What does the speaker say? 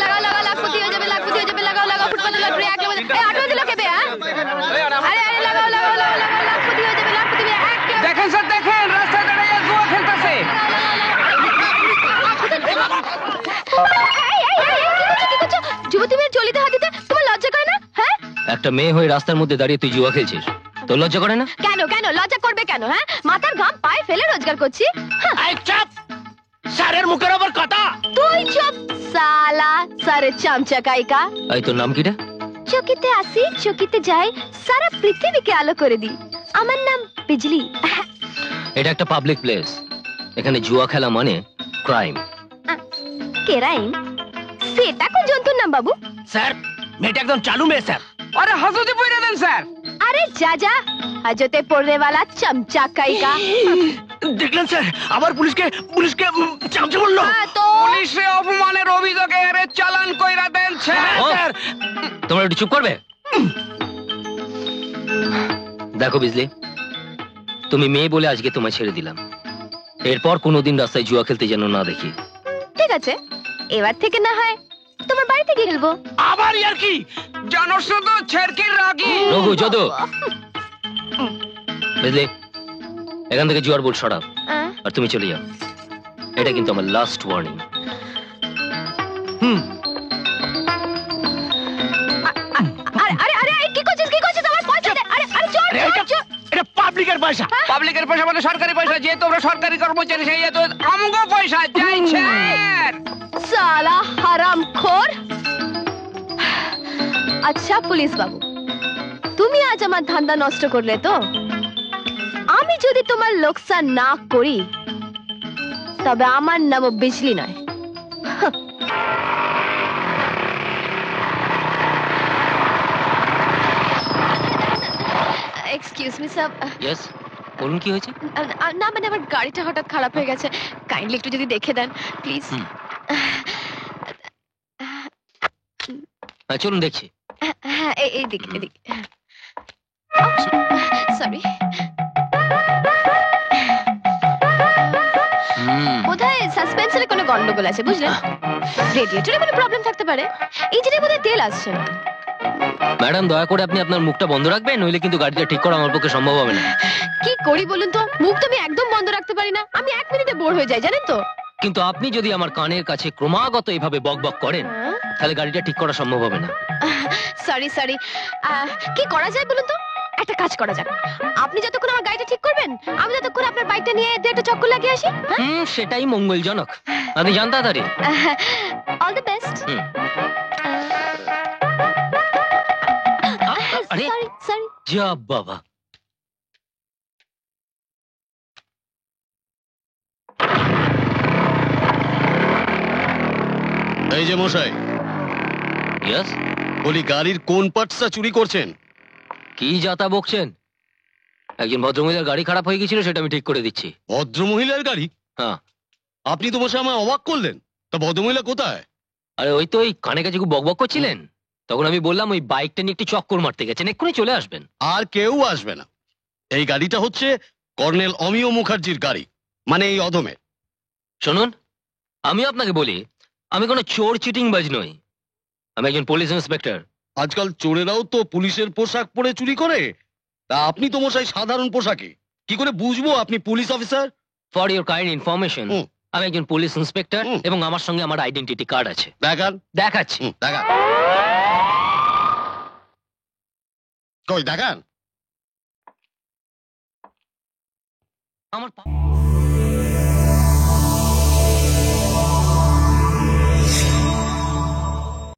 লাগাও লাগাও, লাখপতি হয়ে যাবে, লাখপতি হয়ে যাবে, লাগাও লাগাও, ফুটপাতে লটারি একেবারে। অটো দিল কেবে? আরে আরে লাগাও লাগাও লাগাও লাগাও, লাখপতি হয়ে যাবে, লাখপতি হয়ে একেবারে। দেখেন স্যার, দেখেন রাস্তায় দাঁড়িয়ে জুয়া খেলতেছে। যুবতী মেয়ের চলিতে হাতিতে তোমার লজ্জা করে না? হ্যাঁ, একটা মেয়ে হয়ে রাস্তার মধ্যে দাঁড়িয়ে তুই জুয়া খেলছিস, তোর লজ্জা করে না? কেন কেন লজ্জা করবে কেন? হ্যাঁ, মাথার ঘাম পায়ে ফেলে রোজগার করছি। চুপ, স্যারের মুখের ওপর কথা। তুই চুপ সালা, সারে চামচা কাইকা। এই তোর নাম কিটা? চকিতে আসি চকিতে যাই, সারা পৃথিবীকে আলো করে দি। আমার নাম বিজলি। এটা একটা পাবলিক প্লেস, এখানে জুয়া খেলা মানে ক্রাইম। কেরাইম? সেটা কোন জন্তুর নাম বাবু? স্যার মেয়েটা একদম চালু মেয়ে স্যার। আরে হাজতে পড়ে দেন স্যার। আরে যা যা, হাজতে পড়নে वाला চামচা কাইকা। দেখলেন স্যার, আবার পুলিশকে চামচা বললো। পুলিশে অপমানের অভিযোগে এর চালান কইরা দেন স্যার। তোমরা একটু চুপ করবে? দেখো বিজলি, তুমি মেয়ে বলে আজকে তোমায় ছেড়ে দিলাম, এরপর কোনোদিন রাস্তায় জুয়া খেলতে যেন না দেখি। ঠিক আছে, এবার থেকে না হয় তোমার বাড়িতে গিয়ে খেলবো। আবার আর কি জানো, শুধু ছেড়কির রাগি। রঘু যদু, বুঝলি, এখান থেকে জুয়ার বোর্ড সরাও আর তুমি চলে যাও। এটা কিন্তু আমার লাস্ট ওয়ার্নিং। আরে আরে আরে কি করছিস, কি করছিস? আমার পয়সা দে। আরে আরে চোর চোর। এটা পাবলিকের পয়সা। পাবলিকের পয়সা মানে সরকারি পয়সা, যে তোমরা সরকারি কর্মচারী সেই তো আমগো পয়সা যাই স্যার। সালা হারামখোর। আচ্ছা পুলিশ বাবু, তুমি আজ আমার ধান্দা নষ্ট করলে তো? আমি যদি তোমার লোকসান না করি তবে আমার নামও বিজলি নয়। Excuse me sir. ইয়েস, বলুন কি হয়েছে? না মানে আমার গাড়িটা হঠাৎ খারাপ হয়ে গেছে, কাইন্ডলি একটু যদি দেখে দেন প্লিজ। হ্যাঁ চলুন দেখছি। হ্যাঁ এইদিকে এদিকে। সরি, বোধহয় সাসপেন্সরে কোনো গন্ডগোল আছে, বুঝলেন? রেডিয়েটরে কোনো প্রবলেম থাকতে পারে, ইঞ্জিনে বোধহয় তেল আসছে না। ম্যাডাম দয়া করে আপনি আপনার মুখটা বন্ধ রাখবেন, নইলে কিন্তু গাড়িটা ঠিক করা আমার পক্ষে সম্ভব হবে না। কি করি বলুন তো, মুখ তো আমি একদম বন্ধ রাখতে পারি না, আমি 1 মিনিটে বোর হয়ে যাই জানেন তো। কিন্তু আপনি যদি আমার কানের কাছে ক্রমাগত এভাবে বকবক করেন তাহলে গাড়িটা ঠিক করা সম্ভব হবে না। সরি সরি, কি করা যায় বলুন তো? একটা কাজ করা যাক, আপনি যতক্ষণ আমার গাড়িটা ঠিক করবেন আমি ততক্ষণ আপনার বাইকটা নিয়ে একটা চক্কর লাগিয়ে আসি। সেটাই মঙ্গলজনক। আপনি যান তাড়াতাড়ি। All the best. আরে সরি সরি। যা বাবা, এই যে মশাই, ইয়েস, বলি গাড়ির কোন পার্টসটা চুরি করছেন? কি যাতা বকছেন? একজন ভদ্রমহিলার গাড়ি খারাপ হয়ে গেছিল, সেটা আমি ঠিক করে দিচ্ছি। ভদ্রমহিলার গাড়ি? হ্যাঁ। আপনি তো মশাই আমায় অবাক করলেন। তা ভদ্রমহিলা কোথায়? আরে ওই তো ওই কানে কাছে খুব বকবক করছিলেন, তখন আমি বললাম ওই বাইকটা নিয়ে একটু চক্কর মারতে গেছেন, এক্ষুনি চলে আসবেন। আর কেউ আসবে না। এই গাড়িটা হচ্ছে কর্নেল অমিয় মুখার্জির গাড়ি, মানে এই অধমের। শুনুন, আমি আপনাকে বলি, আমি কোনো চোর চিটিংবাজ নই, আমি একজন পুলিশ ইন্সপেক্টর। আজকাল চোরেরাও তো পুলিশের পোশাক পরে চুরি করে, তা আপনি তো মশাই সাধারণ পোশাকে, কি করে বুঝবো আপনি police officer? For your kind information, আমি একজন পুলিশ ইন্সপেক্টর এবং আমার সঙ্গে আমার আইডেন্টিটি কার্ড আছে। দেখান। দেখাচ্ছি। দেখান। কই দেখান। আমার